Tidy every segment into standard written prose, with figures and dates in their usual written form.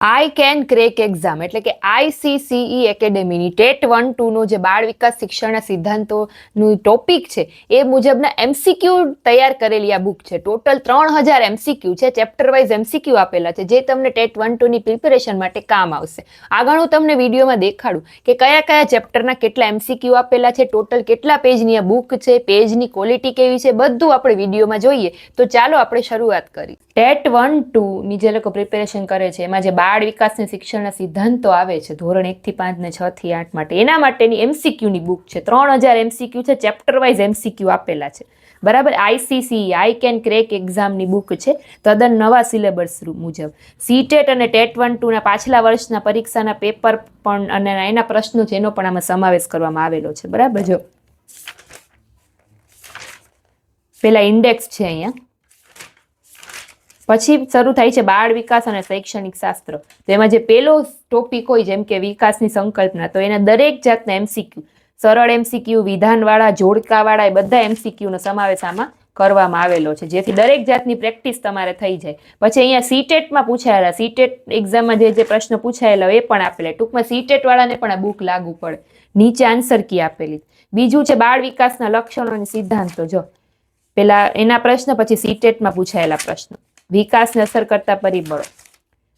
I can crack exam એટલે કે ICCE એકેડેમીની TET 1-2 નો જે બાળ વિકાસ શિક્ષણના સિદ્ધાંતોનું ટોપિક છે એ મુજબના MCQ તૈયાર કરેલી આ બુક છે. ટોટલ 3000 MCQ છે, ચેપ્ટર વાઇઝ MCQ આપેલા છે, જે તમને ટેટ 1-2 ની પ્રિપેરેશન માટે કામ આવશે. આગળ હું તમને વિડીયોમાં દેખાડું કે કયા કયા ચેપ્ટરના કેટલા MCQ આપેલા છે, ટોટલ કેટલા પેજની આ બુક છે, પેજની ક્વોલિટી કેવી છે, બધું આપણે વિડીયોમાં જોઈએ. તો ચાલો આપણે શરૂઆત કરીએ. ટેટ 1-2 ની જે લોકો પ્રિપેરેશન કરે છે એમાં જે બાળ વિકાસની શિક્ષણના સિદ્ધાંતો આવે છે ધોરણ 1 થી 5 ને 6 થી 8 માટે, એના માટેની MCQ ની બુક છે. 3000 MCQ છે, ચેપ્ટર વાઇઝ MCQ આપેલા છે. બરાબર. ICCE આઈ કેન ક્રેક એક્ઝામની બુક છે, તદ્દન નવા સિલેબસ મુજબ. સીટેટ અને ટેટ 1-2 ના પાછલા વર્ષના પરીક્ષાના પેપર પણ અને એના પ્રશ્નો છે એનો પણ આમાં સમાવેશ કરવામાં આવેલો છે. બરાબર. જો પેલા ઇન્ડેક્સ છે અહીંયા, પછી શરૂ થાય છે બાળ વિકાસ અને શૈક્ષણિક શાસ્ત્ર. તો એમાં જે પેલો ટોપિક હોય જેમ કે વિકાસની સંકલ્પના, તો એના દરેક જાતના MCQ, સરળ MCQ, વિધાનવાળા, જોડકાવાળા, એ બધા MCQ નો સમાવેશ આમાં કરવામાં આવેલો છે, જેથી દરેક જાતની પ્રેક્ટિસ તમારે થઈ જાય. પછી અહીંયા સીટેટમાં પૂછાયેલા, સીટેટ એક્ઝામમાં જે પ્રશ્નો પૂછાયેલા એ પણ આપેલા. ટૂંકમાં સીટેટ વાળાને પણ આ બુક લાગુ પડે. નીચે આન્સર કી આપેલી. બીજું છે બાળ વિકાસના લક્ષણો અને સિદ્ધાંતો. જો પેલા એના પ્રશ્ન, પછી સીટેટમાં પૂછાયેલા પ્રશ્નો. વિકાસને અસર કરતા પરિબળો,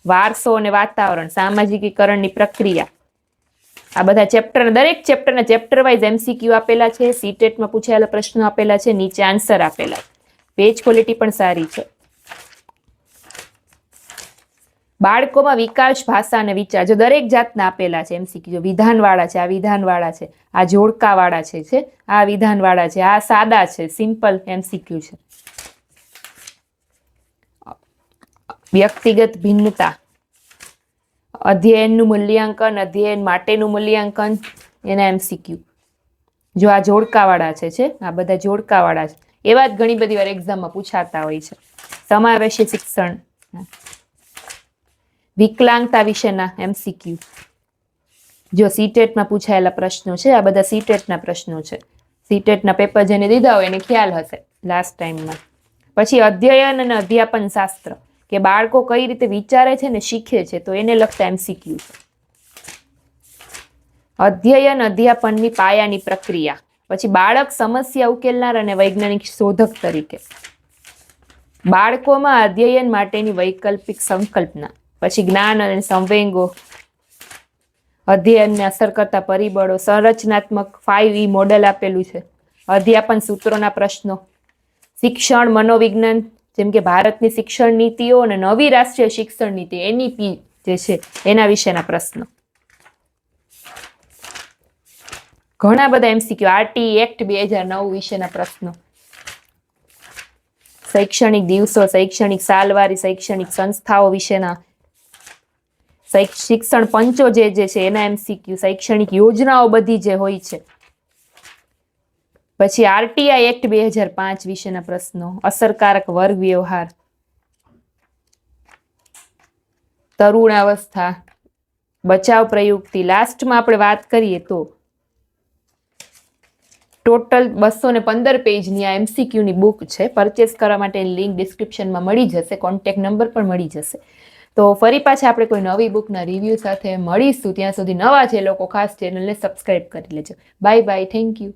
વારસો અને વાતાવરણ, સામાજિકીકરણની પ્રક્રિયા, આ બધા ચેપ્ટર, દરેક ચેપ્ટરના ચેપ્ટર વાઇઝ MCQ આપેલા છે. સીટેટમાં પૂછાયેલા પ્રશ્નો આપેલા છે, નીચે આન્સર આપેલા. પેજ ક્વોલિટી પણ સારી છે. બાળકોમાં વિકાસ, ભાષા અને વિચાર, જો દરેક જાતના આપેલા છે MCQ. જો વિધાનવાળા છે, આ વિધાનવાળા છે, આ જોડકાવાળા છે, આ વિધાનવાળા છે, આ સાદા છે, સિમ્પલ MCQ છે. વ્યક્તિગત ભિન્નતા, અધ્યયનનું મૂલ્યાંકન, અધ્યયન માટેનું મૂલ્યાંકન, એના MCQ. જો આ જોડકાવાળા છે, આ બધા જોડકાવાળા છે. એવા જ ઘણી બધી વાર એક્ઝામમાં પૂછાતા હોય છે. સમાવેશી શિક્ષણ, વિકલાંગતા વિશેના MCQ. જો સીટેટમાં પૂછાયેલા પ્રશ્નો છે, આ બધા સીટેટના પ્રશ્નો છે. સીટેટના પેપર જેને દીધા હોય એને ખ્યાલ હશે લાસ્ટ ટાઈમમાં. પછી અધ્યયન અને અધ્યાપન શાસ્ત્ર, કે બાળકો કઈ રીતે વિચારે છે ને શીખે છે, તો એને લગતા MCQ છે. અધ્યયન અધ્યાપનની પાયાની પ્રક્રિયા, પછી બાળક સમસ્યા ઉકેલનાર અને વૈજ્ઞાનિક શોધક તરીકે, બાળકોમાં અધ્યયન માટેની વૈકલ્પિક સંકલ્પના, પછી જ્ઞાન અને સંવેગો, અધ્યયનને અસર કરતા પરિબળો, સંરચનાત્મક 5E મોડેલ આપેલું છે, અધ્યાપન સૂત્રોના પ્રશ્નો, શિક્ષણ મનોવિજ્ઞાન, જેમ કે ભારતની શિક્ષણ નીતિઓ અને નવી રાષ્ટ્રીય શિક્ષણ નીતિ NEP જે છે એના વિશેના પ્રશ્નો. ઘણા બધા MCQ. RTE એક્ટ 2009 વિશેના પ્રશ્નો, શૈક્ષણિક દિવસો, શૈક્ષણિક સાલવારી, શૈક્ષણિક સંસ્થાઓ વિશેના, શિક્ષણ પંચો જે છે એના MCQ, શૈક્ષણિક યોજનાઓ બધી જે હોય છે. પછી RTI એક્ટ 2005 વિશેના પ્રશ્નો, અસરકારક વર્ગ વ્યવહાર, તરુણાવસ્થા, બચાવ પ્રયુક્તિ. લાસ્ટમાં આપણે વાત કરીએ તો ટોટલ 215 પેજની આ MCQ ની બુક છે. પરચેસ કરવા માટેની લિંક ડિસ્ક્રિપ્શનમાં મળી જશે, કોન્ટેક્ટ નંબર પણ મળી જશે. તો ફરી પાછા આપણે કોઈ નવી બુકના રિવ્યૂ સાથે મળીશું. ત્યાં સુધી નવા જે લોકો ખાસ ચેનલને સબસ્ક્રાઇબ કરી લેજો. Bye bye, thank you.